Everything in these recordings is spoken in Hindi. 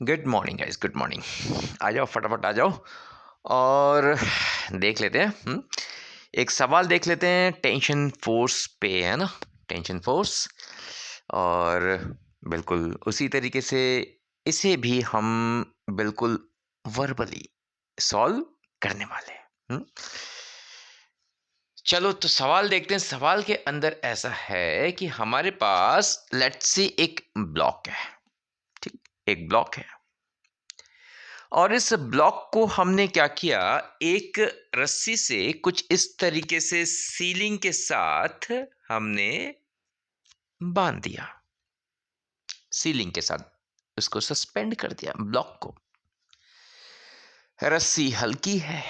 Good morning guys, good morning. आ जाओ, फटाफट आ जाओ और देख लेते हैं। एक सवाल देख लेते हैं, टेंशन फोर्स पे है ना। टेंशन फोर्स, और बिल्कुल उसी तरीके से इसे भी हम बिल्कुल वर्बली सॉल्व करने वाले हैं। चलो तो सवाल देखते हैं। सवाल के अंदर ऐसा है कि हमारे पास लेट्स सी एक ब्लॉक है। ठीक, एक ब्लॉक है और इस ब्लॉक को हमने क्या किया, एक रस्सी से कुछ इस तरीके से सीलिंग के साथ हमने बांध दिया। सीलिंग के साथ उसको सस्पेंड कर दिया ब्लॉक को। रस्सी हल्की है,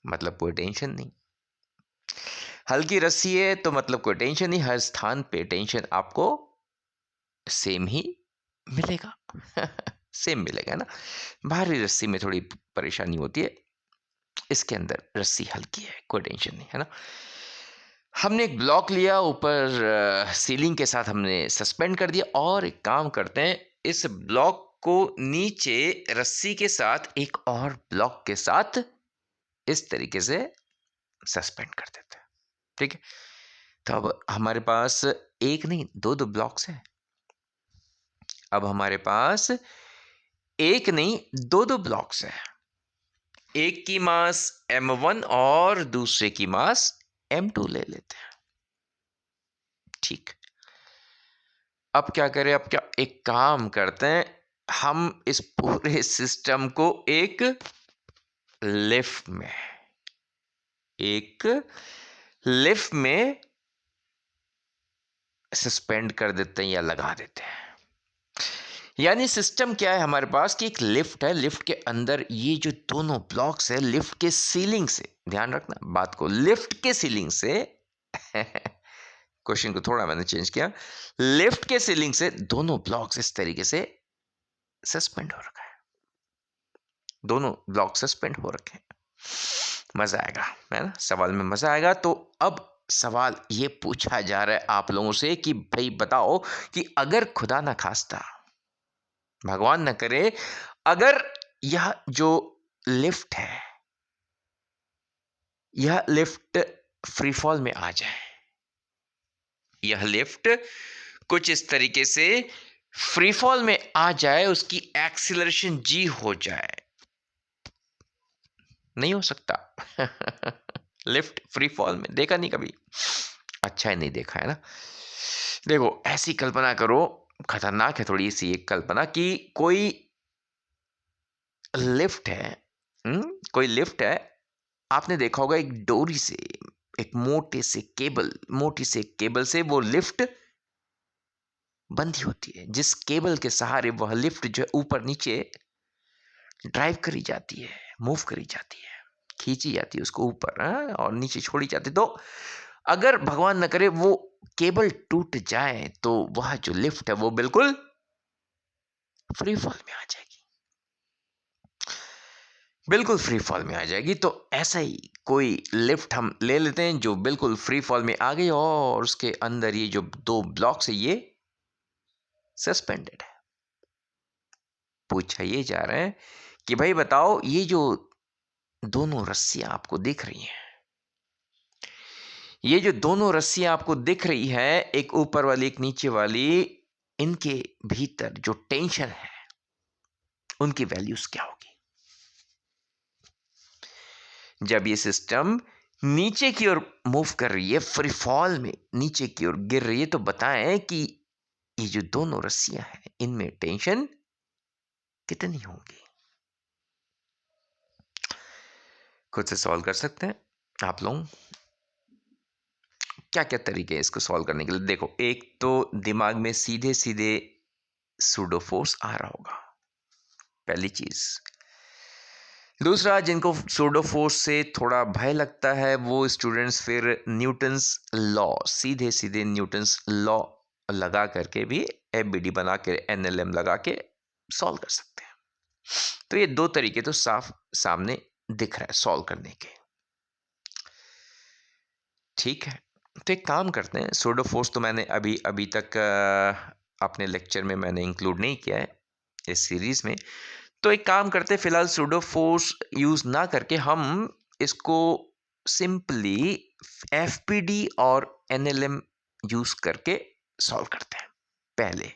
मतलब कोई टेंशन नहीं। हल्की रस्सी है तो मतलब कोई टेंशन नहीं, हर स्थान पे टेंशन आपको सेम ही मिलेगा। सेम मिलेगा ना। भारी रस्सी में थोड़ी परेशानी होती है, इसके अंदर रस्सी हल्की है, कोई टेंशन नहीं है ना। हमने एक ब्लॉक लिया, ऊपर सीलिंग के साथ हमने सस्पेंड कर दिया और एक काम करते हैं, इस ब्लॉक को नीचे रस्सी के साथ एक और ब्लॉक के साथ इस तरीके से सस्पेंड कर देते हैं। ठीक है, तो अब हमारे पास एक नहीं दो दो ब्लॉक्स हैं। अब हमारे पास एक नहीं दो दो ब्लॉक्स हैं। एक की मास m1 और दूसरे की मास m2 ले लेते हैं। ठीक, अब क्या करें, अब क्या एक काम करते हैं, हम इस पूरे सिस्टम को एक लिफ्ट में सस्पेंड कर देते हैं या लगा देते हैं। यानी सिस्टम क्या है हमारे पास कि एक लिफ्ट है, लिफ्ट के अंदर ये जो दोनों ब्लॉक्स है, लिफ्ट के सीलिंग से, ध्यान रखना बात को, लिफ्ट के सीलिंग से क्वेश्चन को थोड़ा मैंने चेंज किया, लिफ्ट के सीलिंग से दोनों ब्लॉक्स इस तरीके से सस्पेंड हो रखा है। दोनों ब्लॉक सस्पेंड हो रखे हैं। मजा आएगा, है ना, सवाल में मजा आएगा। तो अब सवाल ये पूछा जा रहा है आप लोगों से कि भाई बताओ कि अगर खुदा ना खास्ता, भगवान न करे, अगर यह जो लिफ्ट है, यह लिफ्ट फ्री फॉल में आ जाए, यह लिफ्ट कुछ इस तरीके से फ्री फॉल में आ जाए, उसकी एक्सीलरेशन जी हो जाए, नहीं हो सकता। लिफ्ट फ्री फॉल में देखा नहीं कभी, अच्छा ही नहीं देखा है ना। देखो ऐसी कल्पना करो, खतरनाक है थोड़ी सी एक कल्पना, कि कोई लिफ्ट है। कोई लिफ्ट है, आपने देखा होगा एक डोरी से, एक मोटी से केबल से वो लिफ्ट बंधी होती है, जिस केबल के सहारे वह लिफ्ट जो ऊपर नीचे ड्राइव करी जाती है, मूव करी जाती है, खींची जाती है उसको ऊपर, और नीचे छोड़ी जाती है। तो अगर भगवान न करे वो केबल टूट जाए तो वह जो लिफ्ट है वो बिल्कुल फ्री फॉल में आ जाएगी, बिल्कुल फ्री फॉल में आ जाएगी। तो ऐसा ही कोई लिफ्ट हम ले लेते हैं जो बिल्कुल फ्री फॉल में आ गई और उसके अंदर ये जो दो ब्लॉक्स है ये सस्पेंडेड है। पूछा ये जा रहा है कि भाई बताओ, ये जो दोनों रस्सियां आपको दिख रही हैं, ये जो दोनों रस्सियां आपको दिख रही है, एक ऊपर वाली एक नीचे वाली, इनके भीतर जो टेंशन है उनकी वैल्यूज क्या होगी। जब ये सिस्टम नीचे की ओर मूव कर रही है, फ्री फॉल में नीचे की ओर गिर रही है, तो बताएं कि ये जो दोनों रस्सियां हैं इनमें टेंशन कितनी होगी। खुद से सॉल्व कर सकते हैं आप लोग। क्या क्या तरीके हैं इसको सॉल्व करने के लिए, देखो एक तो दिमाग में सीधे सीधे सूडो फोर्स आ रहा होगा, पहली चीज। दूसरा, जिनको सूडो फोर्स से थोड़ा भय लगता है वो स्टूडेंट्स फिर न्यूटन्स लॉ, सीधे सीधे न्यूटन्स लॉ लगा करके भी, एबीडी बना के, एनएलएम लगा के सॉल्व कर सकते हैं। तो ये दो तरीके तो साफ सामने दिख रहा है सॉल्व करने के। ठीक है, तो एक काम करते हैं, सूडो फोर्स तो मैंने अभी तक अपने लेक्चर में मैंने इंक्लूड नहीं किया है, इस सीरीज में। तो एक काम करते फिलहाल सूडो फोर्स यूज ना करके हम इसको सिंपली एफपीडी और एनएलएम यूज करके सॉल्व करते हैं पहले।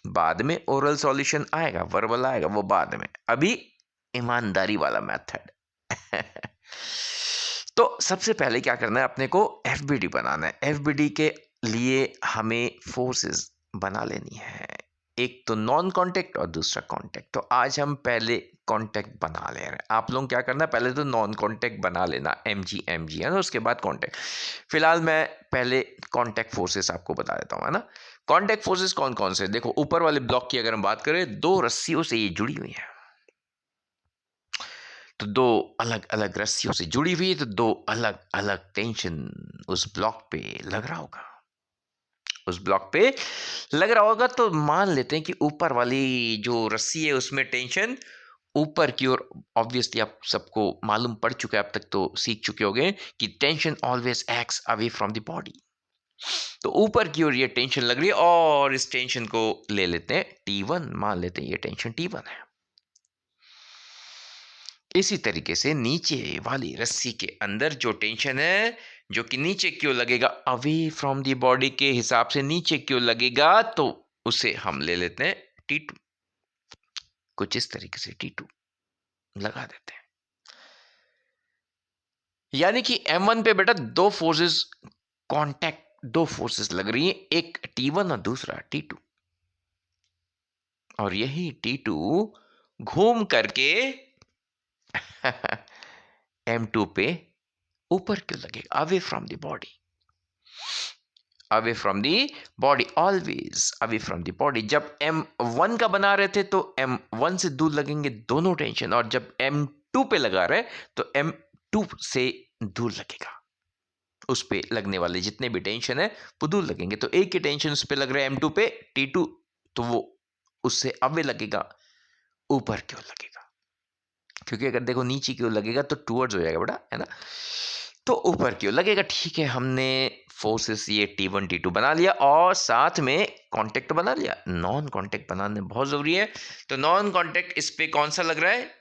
बाद में ओरल सॉल्यूशन आएगा, वर्बल आएगा, वो बाद में। अभी ईमानदारी वाला मेथड। तो सबसे पहले क्या करना है, अपने को एफबीडी बनाना है। एफबीडी के लिए हमें फोर्सेस बना लेनी है, एक तो नॉन कांटेक्ट और दूसरा कांटेक्ट। तो आज हम पहले कांटेक्ट बना ले रहे हैं। आप लोग क्या करना है, पहले तो नॉन कांटेक्ट बना लेना, एमजी है ना, उसके बाद कांटेक्ट। फिलहाल मैं पहले कांटेक्ट फोर्सेस आपको बता देता हूं, है ना। कांटेक्ट फोर्सेस कौन कौन से, देखो ऊपर वाले ब्लॉक की अगर हम बात करें, दो रस्सियों से ये जुड़ी हुई है। तो दो अलग अलग रस्सियों से जुड़ी हुई है, तो दो अलग अलग टेंशन उस ब्लॉक पे लग रहा होगा। उस ब्लॉक पे लग रहा होगा तो मान लेते हैं कि ऊपर वाली जो रस्सी है उसमें टेंशन ऊपर की ओर। ऑब्वियसली आप सबको मालूम पड़ चुका है, अब तक तो सीख चुके होंगे कि tension always acts away from the body. तो ऊपर की ओर ये टेंशन लग रही है और इस टेंशन को ले लेते हैं T1, मान लेते हैं ये टेंशन T1 है। इसी तरीके से नीचे वाली रस्सी के अंदर जो टेंशन है, जो कि नीचे क्यों लगेगा, अवे फ्रॉम दी बॉडी के हिसाब से नीचे क्यों लगेगा, तो उसे हम ले लेते हैं T2। कुछ इस तरीके से T2 लगा देते हैं। यानी कि M1 पे बेटा दो फोर्सेस कांटेक्ट, दो फोर्सेस लग रही हैं, एक T1 और दूसरा T2। और यही T2 घूम करके M2 पे ऊपर क्यों लगे, away from the body. Away from the body, always away from the body. जब M1 का बना रहे थे तो M1 से दूर लगेंगे दोनों टेंशन, और जब M2 पे लगा रहे तो M2 से दूर लगेगा। उस पे लगने वाले जितने भी टेंशन है वो दूर लगेंगे। तो एक ही टेंशन उस पे लग रहा है M2 पे, T2, तो वो उससे अवे लगेगा, ऊपर क्यों लगेगा, क्योंकि अगर देखो नीचे क्यों लगेगा तो टूवर्ड्स हो जाएगा बेटा, है ना। तो ऊपर क्यों लगेगा। ठीक है, हमने फोर्सेस ये T1 T2 बना लिया और साथ में कांटेक्ट बना लिया। नॉन कांटेक्ट बनाने बहुत जरूरी है। तो नॉन कांटेक्ट इस पे कौन सा लग रहा है,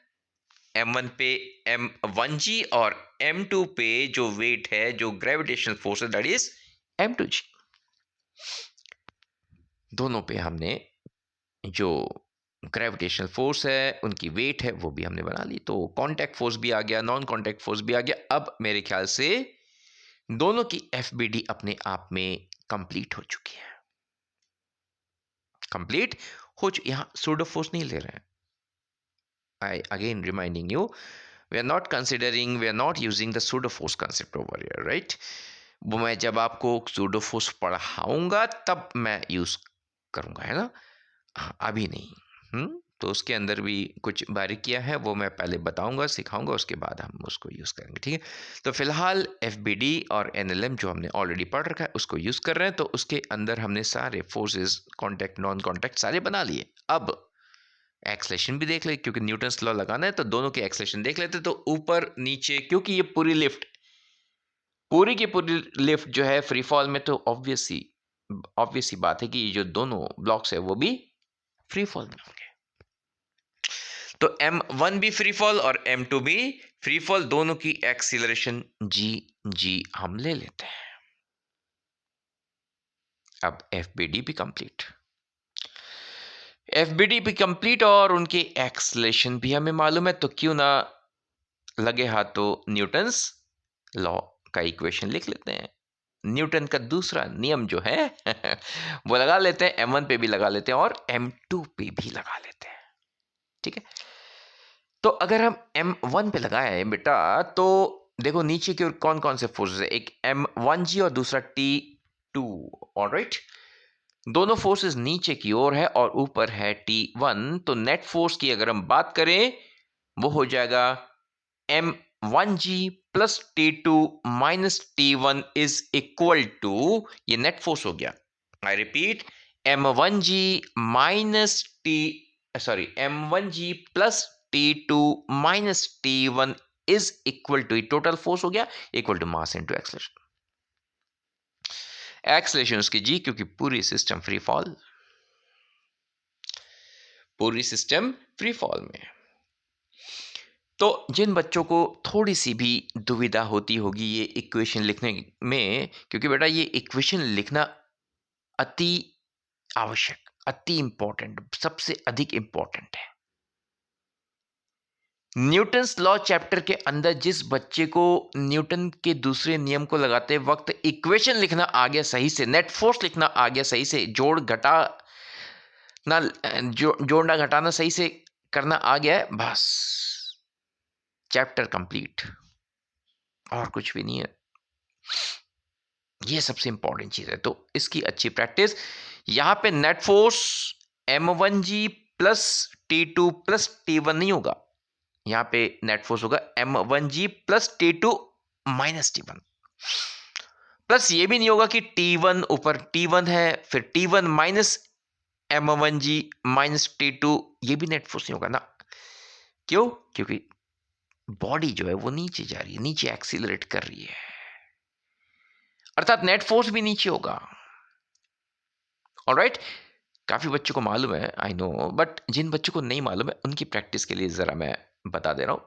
M1 पे M1G, और M2 पे जो वेट है, जो ग्रेविटेशनल फोर्स है, दैट इज M2G। दोनों पे हमने जो ग्रेविटेशनल फोर्स है, उनकी वेट है, वो भी हमने बना ली। तो कांटेक्ट फोर्स भी आ गया, नॉन कांटेक्ट फोर्स भी आ गया। अब मेरे ख्याल से दोनों की एफबीडी अपने आप में कंप्लीट हो चुकी है। कंप्लीट हो चुकी, यहां सूडो फोर्स नहीं ले रहे हैं। I again reminding you, we are not considering, we are not using the pseudo force concept over here, right. वो मैं जब आपको सूडो फोर्स पढ़ाऊंगा तब मैं यूज करूंगा, है ना। हाँ, अभी नहीं। तो उसके अंदर भी कुछ बारीकियां हैं, वो मैं पहले बताऊंगा, सिखाऊंगा, उसके बाद हम उसको यूज़ करेंगे, ठीक है। तो फिलहाल एफबीडी और एनएलएम जो हमने ऑलरेडी पढ़ रखा है उसको यूज़ कर रहे हैं। तो उसके अंदर हमने सारे फोर्सेस, कांटेक्ट, नॉन कांटेक्ट सारे बना लिए। अब एक्सलेशन भी देख ले, क्योंकि न्यूटन्स लॉ लगाना है तो दोनों के एक्सलेशन देख लेते। तो ऊपर नीचे, क्योंकि ये पूरी की पूरी लिफ्ट जो है फ्री फॉल में, तो ऑब्वियस सी बात है कि ये जो दोनों ब्लॉक्स है वो भी फ्री फॉल में होंगे। तो M1 भी फ्री फॉल और M2 भी फ्री फॉल, दोनों की एक्सीलरेशन g हम ले लेते हैं। अब FBD भी कंप्लीट और उनकी एक्सीलरेशन भी हमें मालूम है। तो क्यों ना लगे हाथ तो न्यूटन्स लॉ का इक्वेशन लिख लेते हैं। न्यूटन का दूसरा नियम जो है वो लगा लेते हैं, M1 पे भी लगा लेते हैं और M2 पे भी लगा लेते हैं, ठीक है। तो अगर हम M1 पे लगाए बेटा, तो देखो नीचे की ओर कौन कौन से फोर्सेस है, एक M1G और दूसरा T2, ऑलराइट। दोनों फोर्सेस नीचे की ओर है और ऊपर है T1। तो नेट फोर्स की अगर हम बात करें, वो हो जाएगा M1G plus T2 minus T1 is equal to, ये नेट फोर्स हो गया। I repeat, M1G minus M1G plus T2 minus T1 is equal to, total force हो गया, equal to mass into acceleration. Acceleration उसकी जी, क्योंकि पूरी सिस्टम फ्री फॉल, पूरी सिस्टम फ्री फॉल में। तो जिन बच्चों को थोड़ी सी भी दुविधा होती होगी ये इक्वेशन लिखने में, क्योंकि बेटा ये इक्वेशन लिखना अति आवश्यक, अति इंपॉर्टेंट, सबसे अधिक इंपॉर्टेंट है। न्यूटन्स लॉ चैप्टर के अंदर जिस बच्चे को न्यूटन के दूसरे नियम को लगाते वक्त इक्वेशन लिखना आ गया सही से, नेट फोर्स लिखना आ गया सही से, जोड़ना घटाना सही से करना आ गया है, बस चैप्टर कंप्लीट, और कुछ भी नहीं है। ये सबसे इंपॉर्टेंट चीज है। तो इसकी अच्छी प्रैक्टिस। यहां पे net force m1g plus T2 plus T1 नहीं होगा, यहां पे नेट फोर्स होगा m1g plus T2 minus T1। Plus ये भी नहीं होगा कि T1 ऊपर T1 है फिर T1 minus m1g minus T2, ये भी नेट फोर्स नहीं होगा ना। क्यों? क्योंकि बॉडी जो है वो नीचे जा रही है, नीचे एक्सीलरेट कर रही है, अर्थात नेट फोर्स भी नीचे होगा। ऑलराइट, काफी बच्चों को मालूम है, आई नो, बट जिन बच्चों को नहीं मालूम है उनकी प्रैक्टिस के लिए जरा मैं बता दे रहा हूं,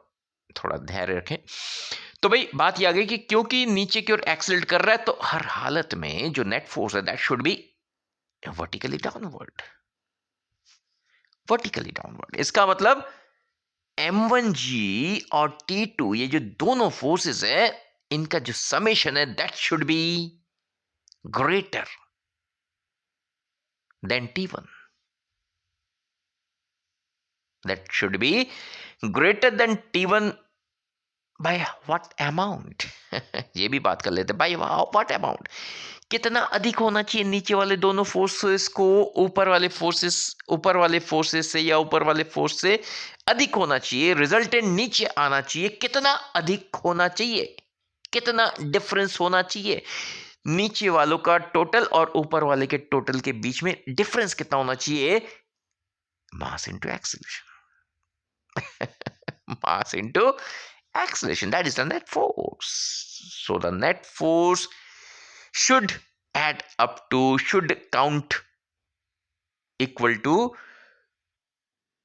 थोड़ा धैर्य रखें। तो भाई बात यह आ गई कि क्योंकि नीचे की ओर एक्सीलरेट कर रहा है तो हर हालत में जो नेट फोर्स है that should be vertically downward, vertically downward. इसका मतलब m1g और T2 ये जो दोनों फोर्सेस है इनका जो समेशन है that should be greater than T1, that should be greater than T1 by what amount? ये भी बात कर लेते, by what amount, कितना अधिक होना चाहिए नीचे वाले दोनों फोर्सेस को ऊपर वाले फोर्सेस से या ऊपर वाले फोर्स से अधिक होना चाहिए, रिजल्टेंट नीचे आना चाहिए, कितना अधिक होना चाहिए, कितना डिफरेंस होना चाहिए, नीचे वालों का टोटल और ऊपर वाले के टोटल के बीच में डिफरेंस कितना होना चाहिए, मास into acceleration. mass into acceleration, that is the net force. So the net force should count equal to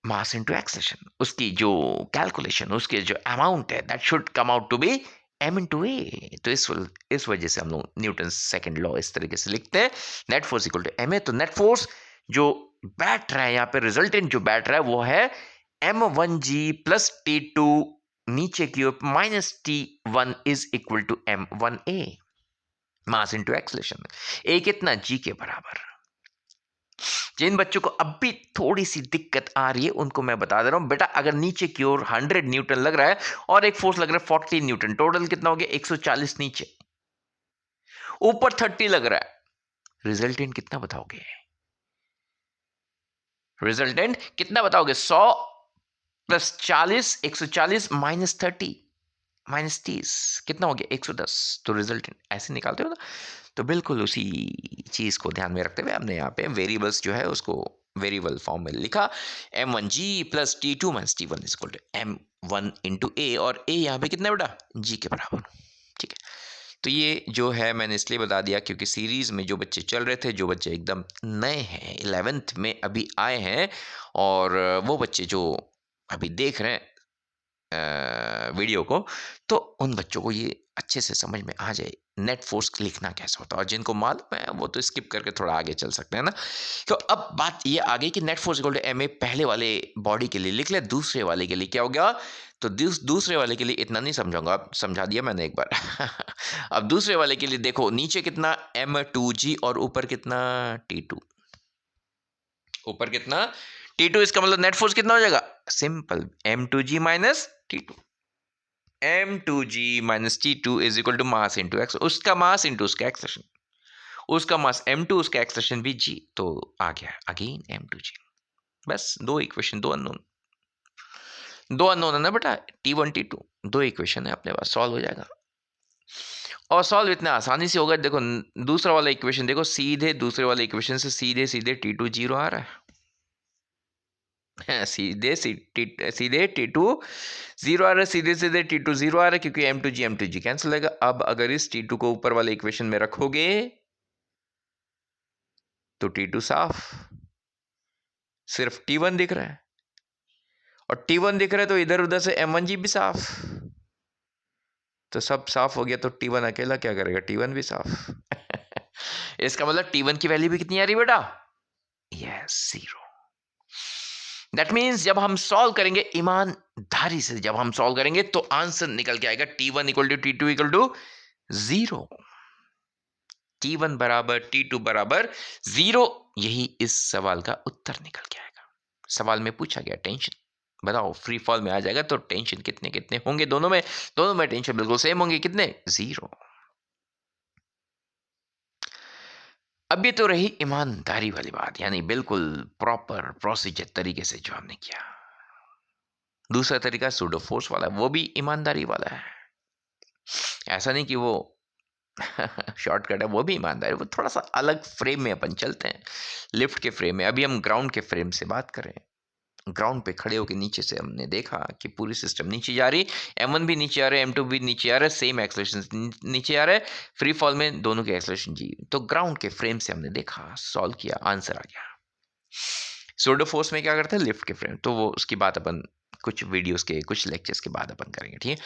mass into acceleration. उसकी जो कैलकुलेशन, उसके जो अमाउंट है that should come out to be m into a। तो इस वजह से हम लोग न्यूटन सेकंड लॉ इस तरीके से लिखते हैं, net force equal to ma। तो नेट फोर्स जो बैठ रहा है यहाँ पे, रिजल्टेंट जो बैठ रहा है वो है m1g प्लस T2 नीचे की ओर minus T1 is equal to m1a, mass into acceleration. a कितना, g के बराबर। जिन बच्चों को अब भी थोड़ी सी दिक्कत आ रही है उनको मैं बता दे रहा हूं, बेटा अगर नीचे की ओर 100 न्यूटन लग रहा है और एक फोर्स लग रहा है 40 न्यूटन, टोटल कितना हो गया 140 नीचे, ऊपर 30 लग रहा है, रिजल्टेंट कितना बताओगे, रिजल्टेंट कितना बताओगे, 100 प्लस 40, 140 माइनस 30 माइनस 30 कितना हो गया 110। तो रिजल्टेंट ऐसे निकालते हो ना। तो बिल्कुल उसी चीज को ध्यान में रखते हुए हमने यहाँ पे वेरिएबल्स जो है उसको वेरिएबल फॉर्म में लिखा, m1g plus T2 minus T1 is equal to m1 into a, और a यहाँ पे कितना बेटा g के बराबर। ठीक है, तो ये जो है मैंने इसलिए बता दिया क्योंकि सीरीज में जो बच्चे चल रहे थे, जो बच्चे एकदम नए हैं 11th में अभी आए हैं, और वो बच्चे जो अभी देख रहे हैं वीडियो को, तो उन बच्चों को ये अच्छे से समझ में आ जाए नेट फोर्स लिखना कैसे होता है, और जिनको मालूम है वो तो स्किप करके थोड़ा आगे चल सकते हैं ना। तो अब बात ये आ गई कि net force equal to ma पहले वाले बॉडी के लिए लिख ले, दूसरे वाले के लिए क्या हो गया, तो दूसरे वाले के लिए इतना नहीं समझाऊंगा, अब समझा दिया मैंने एक बार। अब दूसरे वाले के लिए देखो, नीचे कितना m2g और ऊपर कितना T2, ऊपर कितना T2, इसका मतलब नेट फोर्स कितना हो जाएगा, simple m2g minus T2, m2g minus T2 is equal to mass into x, उसका मास इंटू उसका एक्सेशन, उसका मास m2 उसका एक्सेशन भी g, तो आ गया अगेन m2g। बस दो इक्वेशन, दो अननोन है ना बेटा, T1 T2 दो इक्वेशन है अपने पास, सॉल्व हो जाएगा। और सॉल्व इतना आसानी से होगा, देखो दूसरा वाला इक्वेशन देखो, सीधे दूसरे वाले इक्वेशन से सीधे T2 जीरो आ रहा है, सीधे T2 जीरो आ रहा है, सीधे T2 जीरो आ रहा है, क्योंकि m2g कैंसिल होगा। अब अगर इस T2 को ऊपर वाले इक्वेशन में रखोगे तो T2 साफ, सिर्फ T1 दिख रहा है, और T1 दिख रहा है तो इधर उधर से M1G भी साफ, तो सब साफ हो गया, तो T1 अकेला क्या करेगा? T1 भी साफ। इसका मतलब T1 की वैल्यू भी कितनी आ रही बेटा? यस, 0। दैट मीन्स जब हम सॉल्व करेंगे ईमानदारी से, जब हम सॉल्व करेंगे तो आंसर निकल के आएगा T1 equal to T2 equal to 0। T1 बराबर T2 बराबर 0, यही इस सवाल का उत्तर निकल के आएगा। सवाल में पूछा गया टेंशन बताओ, फ्री फॉल में आ जाएगा तो टेंशन कितने कितने होंगे? दोनों में टेंशन बिल्कुल सेम होंगे, कितने? 0। अब ये तो रही ईमानदारी वाली बात, यानी बिल्कुल प्रॉपर प्रोसीजर तरीके से जो हमने किया। दूसरा तरीका सूडो फोर्स वाला, वो भी ईमानदारी वाला है, ऐसा नहीं कि वो शॉर्टकट है, वो भी ईमानदारी, वो थोड़ा सा अलग फ्रेम में अपन चलते हैं, लिफ्ट के फ्रेम में। अभी हम ग्राउंड के फ्रेम से बात करें। ग्राउंड पे खड़े होकर नीचे से हमने देखा कि पूरी सिस्टम नीचे जा रही, M1 भी नीचे आ रहा है, M2 भी नीचे आ रहा है, सेम एक्सेलरेशन नीचे आ रहा है, फ्री फॉल में दोनों के एक्सेलरेशन जी। तो ग्राउंड के फ्रेम से हमने देखा, सॉल्व किया, आंसर आ गया। सूडो फोर्स में क्या करते हैं? लिफ्ट के फ्रेम, तो वो उसकी बात अपन कुछ वीडियोस के, कुछ लेक्चर्स के बाद अपन करेंगे, ठीक है।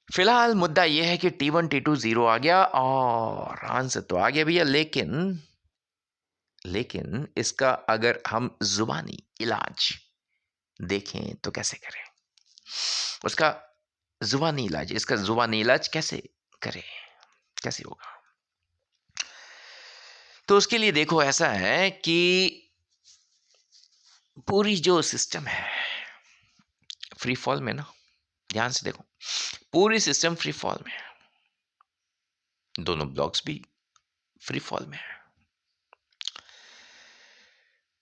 फिलहाल मुद्दा यह है कि T1 T2 0 आ गया और आंसर तो आ गया भैया, लेकिन इसका अगर हम जुबानी इलाज देखें तो कैसे करें? उसका जुबानी इलाज, इसका जुबानी इलाज कैसे करें, कैसे होगा? तो उसके लिए देखो, ऐसा है कि पूरी जो सिस्टम है फ्री फॉल में ना, ध्यान से देखो, पूरी सिस्टम फ्री फॉल में है, दोनों ब्लॉक्स भी फ्री फॉल में है।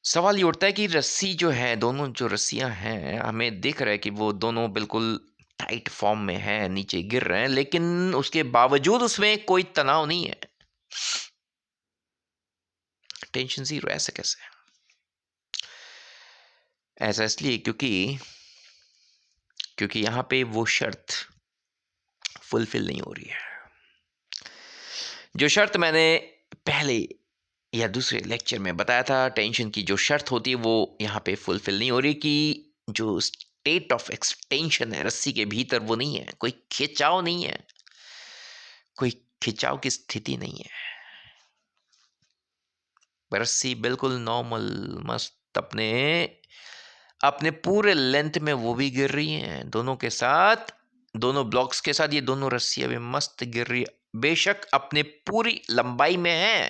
सवाल ये उठता है कि रस्सी जो है, दोनों जो रस्सियां हैं, हमें दिख रहा है कि वो दोनों बिल्कुल टाइट फॉर्म में है, नीचे गिर रहे हैं, लेकिन उसके बावजूद उसमें कोई तनाव नहीं है, टेंशन 0। ऐसा कैसे? ऐसा इसलिए क्योंकि यहां पे वो शर्त फुलफिल नहीं हो रही है। जो शर्त मैंने पहले या दूसरे लेक्चर में बताया था, टेंशन की जो शर्त होती है वो यहाँ पे फुलफिल नहीं हो रही, कि जो स्टेट ऑफ एक्सटेंशन है रस्सी के भीतर, वो नहीं है, कोई खिंचाव नहीं है, कोई खिंचाव की स्थिति नहीं है, रस्सी बिल्कुल नॉर्मल मस्त अपने अपने पूरे लेंथ में वो भी गिर रही हैं, दोनों के साथ, दोनों ब्लॉक्स के साथ ये दोनों रस्सियां भी मस्त गिर रही है, बेशक अपने पूरी लंबाई में है,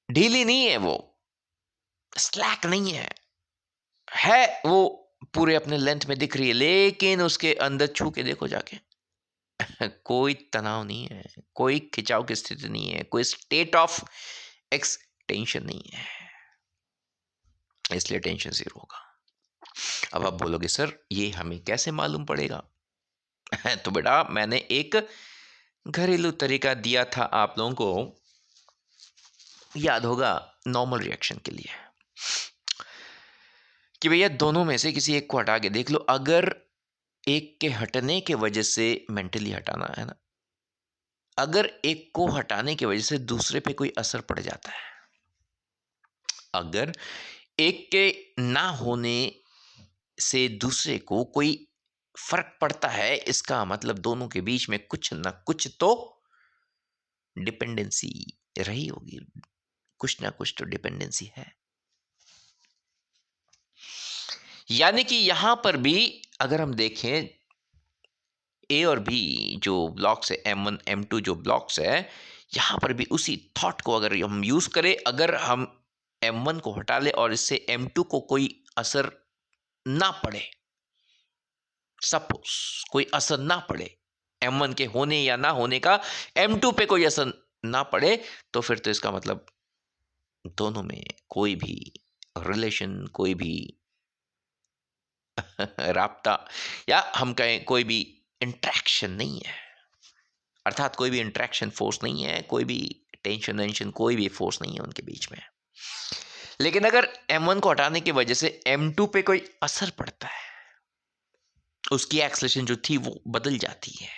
ढीली नहीं है, वो स्लैक नहीं है वो पूरे अपने लेंथ में दिख रही है, लेकिन उसके अंदर छू के देखो जाके, कोई तनाव नहीं है, कोई खिंचाव की स्थिति नहीं है, कोई स्टेट ऑफ एक्सटेंशन नहीं है, इसलिए टेंशन 0 होगा। अब आप बोलोगे सर ये हमें कैसे मालूम पड़ेगा? तो बेटा मैंने एक घरेलू तरीका दिया था आप लोगों को, याद होगा, नॉर्मल रिएक्शन के लिए, कि भैया दोनों में से किसी एक को हटा के देख लो, अगर एक के हटने के वजह से, मेंटली हटाना है ना, अगर एक को हटाने की वजह से दूसरे पे कोई असर पड़ जाता है, अगर एक के ना होने से दूसरे को कोई फर्क पड़ता है, इसका मतलब दोनों के बीच में कुछ ना कुछ तो डिपेंडेंसी रही होगी, कुछ ना कुछ तो डिपेंडेंसी है। यानी कि यहां पर भी अगर हम देखें, ए और बी जो ब्लॉक्स है, M1 M2 जो ब्लॉक्स है, यहां पर भी उसी थॉट को अगर हम यूज करें, अगर हम M1 को हटा ले और इससे M2 को कोई असर ना पड़े, सपोज कोई असर ना पड़े, M1 के होने या ना होने का M2 पे कोई असर ना पड़े, तो फिर तो इसका मतलब दोनों में कोई भी रिलेशन, कोई भी राब्ता, या हम कहें कोई भी इंट्रैक्शन नहीं है, अर्थात कोई भी इंट्रैक्शन फोर्स नहीं है, कोई भी टेंशन कोई भी फोर्स नहीं है उनके बीच में। लेकिन अगर M1 को हटाने की वजह से M2 पे कोई असर पड़ता है, उसकी एक्सेलरेशन जो थी वो बदल जाती है,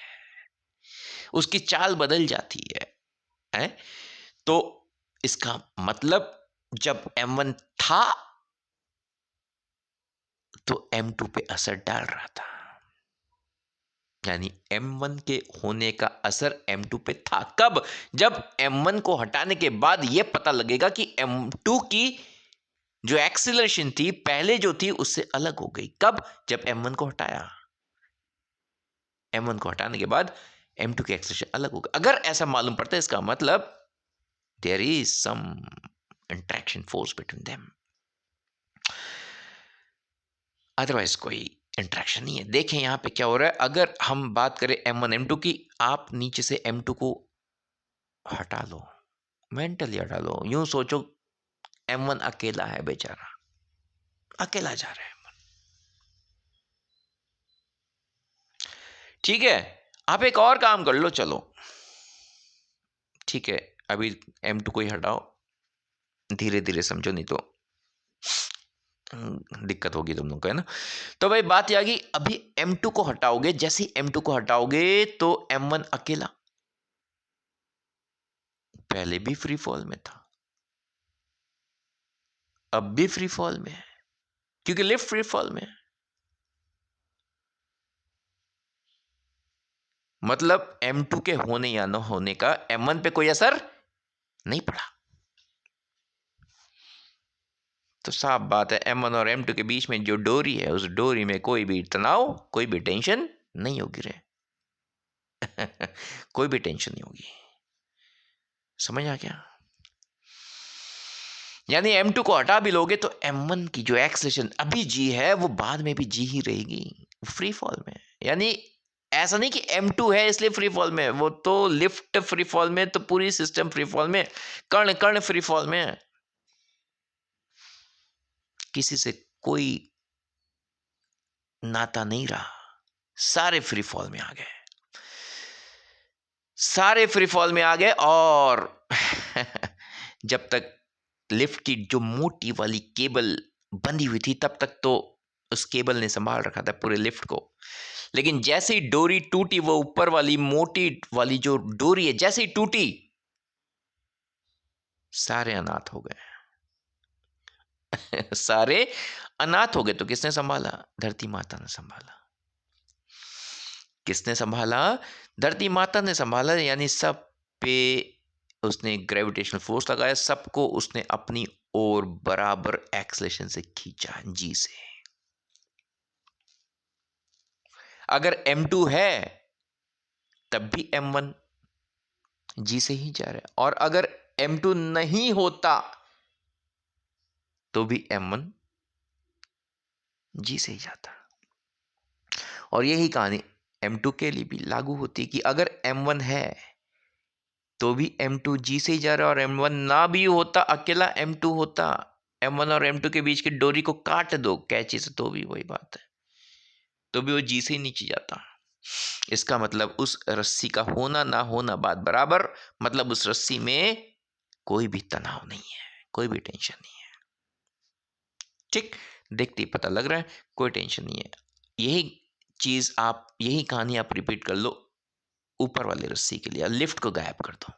उसकी चाल बदल जाती है? तो इसका मतलब जब M1 था तो M2 पे असर डाल रहा था, यानी M1 के होने का असर M2 पे था। कब? जब M1 को हटाने के बाद यह पता लगेगा कि M2 की जो एक्सीलरेशन थी पहले जो थी उससे अलग हो गई। कब? जब M1 को हटाया। M1 को हटाने के बाद M2 की एक्सीलरेशन अलग होगा। अगर ऐसा मालूम पड़ता है इसका मतलब there is some interaction force between them, otherwise कोई इंटरेक्शन नहीं है। देखें यहां पे क्या हो रहा है। अगर हम बात करें M1 M2 की, आप नीचे से M2 को हटा लो, मेंटली हटा लो, यूं सोचो M1 अकेला है, बेचारा अकेला जा रहा है। ठीक है, आप एक और काम कर लो, चलो ठीक है, अभी M2 को ही हटाओ, धीरे धीरे समझो, नहीं तो दिक्कत होगी तुम लोग को, है ना। तो भाई बात यह आ गई, अभी M2 को हटाओगे, जैसे ही M2 को हटाओगे तो M1 अकेला पहले भी फ्री फॉल में था, अब भी फ्री फॉल में है, क्योंकि लिफ्ट फ्री फॉल में है। मतलब M2 के होने या न होने का M1 पे कोई असर नहीं पड़ा। तो साफ बात है, M1 और M2 के बीच में जो डोरी है, उस डोरी में कोई भी तनाव, कोई भी टेंशन नहीं होगी रे। कोई भी टेंशन नहीं होगी। समझ आ गया? यानी M2 को हटा भी लोगे तो M1 की जो एक्सेलेरेशन अभी जी है वो बाद में भी जी ही रहेगी, फ्री फॉल में। यानी ऐसा नहीं कि M2 है इसलिए फ्री फॉल में, वो तो लिफ्ट फ्री फॉल में, तो पूरी सिस्टम फ्री फॉल में, कण कण फ्री फॉल में, किसी से कोई नाता नहीं रहा, सारे फ्री फॉल में आ गए, सारे फ्री फॉल में आ गए। और जब तक लिफ्ट की जो मोटी वाली केबल बंधी हुई थी तब तक तो उस केबल ने संभाल रखा था पूरे लिफ्ट को, लेकिन जैसे ही डोरी टूटी, वो ऊपर वाली मोटी वाली जो डोरी है जैसे ही टूटी, सारे अनाथ हो गए। सारे अनाथ हो गए। तो किसने संभाला? धरती माता ने संभाला। किसने संभाला? धरती माता ने संभाला। यानी सब पे उसने ग्रेविटेशनल फोर्स लगाया, सबको उसने अपनी ओर बराबर एक्सलेशन से खींचा, जी से। अगर M2 है तब भी M1 जी से ही जा रहा है, और अगर M2 नहीं होता तो भी M1 जी से ही जाता। और यही कहानी M2 के लिए भी लागू होती है कि अगर M1 है तो भी M2 जी से ही जा रहा है, और M1 ना भी होता, अकेला M2 होता, M1 और M2 के बीच की डोरी को काट दो कैंची से, तो भी वही बात है, तो भी वो जी से ही नीचे जाता। इसका मतलब उस रस्सी का होना ना होना बात बराबर, मतलब उस रस्सी में कोई भी तनाव नहीं है, कोई भी टेंशन नहीं है। ठीक, देखते ही पता लग रहा है कोई टेंशन नहीं है। यही चीज आप, यही कहानी आप रिपीट कर लो ऊपर वाले रस्सी के लिए। लिफ्ट को गायब कर दो,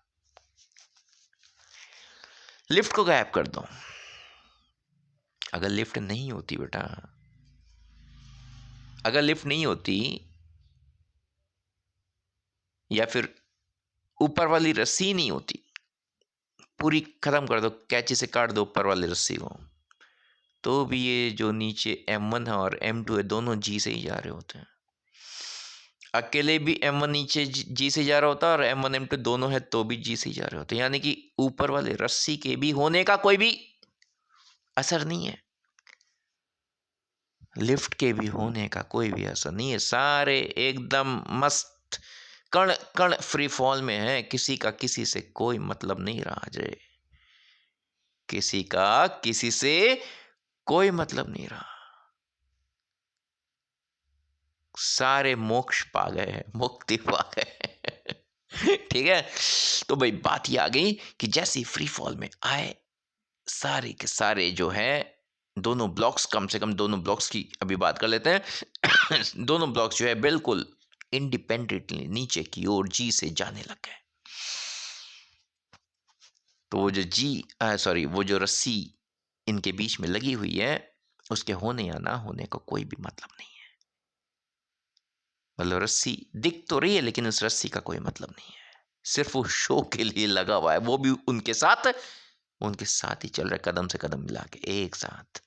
लिफ्ट को गायब कर दो। अगर लिफ्ट नहीं होती बेटा, अगर लिफ्ट नहीं होती, या फिर ऊपर वाली रस्सी नहीं होती, पूरी खत्म कर दो, कैंची से काट दो ऊपर वाली रस्सी को, तो भी ये जो नीचे M1 है और M2 है दोनों जी से ही जा रहे होते हैं। अकेले भी M1 नीचे जी से जा रहा होता है और M1 M2 दोनों है तो भी जी से ही जा रहे होते हैं। यानी कि ऊपर वाले रस्सी के भी होने का कोई भी असर नहीं है, लिफ्ट के भी होने का कोई भी असर नहीं है। सारे एकदम मस्त कण कण फ्री फॉल में है, किसी का किसी से कोई मतलब नहीं रहा अजय, किसी का किसी से कोई मतलब नहीं रहा, सारे मोक्ष पा गए हैं, मुक्ति पा गए हैं। ठीक है, तो भाई बात ये आ गई कि जैसे फ्री फॉल में आए, सारे के सारे जो है दोनों ब्लॉक्स, कम से कम दोनों ब्लॉक्स की अभी बात कर लेते हैं। दोनों ब्लॉक्स जो है बिल्कुल इंडिपेंडेंटली नीचे की ओर जी से जाने लग गए। तो वो जो वो जो रस्सी इनके बीच में लगी हुई है, उसके होने या ना होने का कोई भी मतलब नहीं है। मतलब रस्सी दिख तो रही है लेकिन उस रस्सी का कोई मतलब नहीं है। सिर्फ वो शो के लिए लगा हुआ है, वो भी उनके साथ ही चल रहा है, कदम से कदम मिला के एक साथ।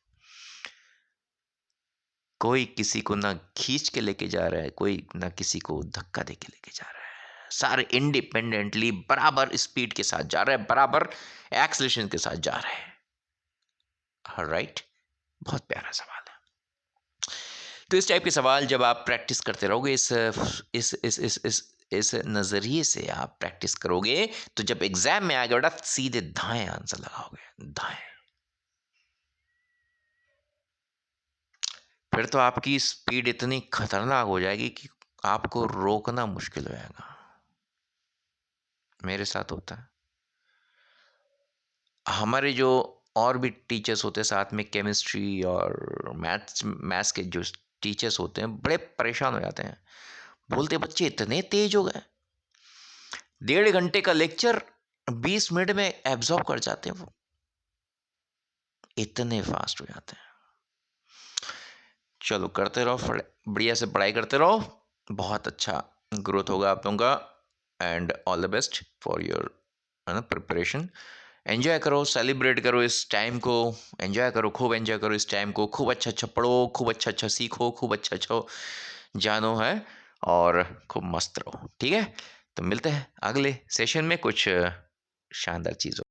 कोई किसी को ना खींच के लेके जा रहा है, कोई ना किसी को धक्का दे के लेके जा रहा है। सारे इंडिपेंडेंटली बराबर स्पीड के साथ जा रहे हैं, बराबर एक्सलेशन के साथ जा रहे हैं। राइट, बहुत प्यारा सवाल है। तो इस टाइप के सवाल जब आप प्रैक्टिस करते रहोगे, इस नजरिए से आप प्रैक्टिस करोगे, तो जब एग्जाम में आएगा बेटा सीधे दाएं आंसर लगाओगे, दाएं। फिर तो आपकी स्पीड इतनी खतरनाक हो जाएगी कि आपको रोकना मुश्किल हो जाएगा। मेरे साथ होता है। हमारे जो और भी टीचर्स होते हैं साथ में, केमिस्ट्री और मैथ्स के जो टीचर्स होते हैं, बड़े परेशान हो जाते हैं। बोलते बच्चे इतने तेज हो गए, 1.5 घंटे का लेक्चर 20 मिनट में एब्जॉर्ब कर जाते हैं, वो इतने फास्ट हो जाते हैं। चलो करते रहो, बढ़िया से पढ़ाई करते रहो, बहुत अच्छा ग्रोथ होगा आप लोगों का। And all the best for your preparation. Enjoy करो, सेलिब्रेट करो इस टाइम को, एंजॉय करो, खूब एंजॉय करो इस टाइम को, खूब अच्छा अच्छा पढ़ो, खूब अच्छा अच्छा सीखो, खूब अच्छा अच्छा जानो है, और खूब मस्त रहो। ठीक है, तो मिलते हैं अगले सेशन में कुछ शानदार चीज़ों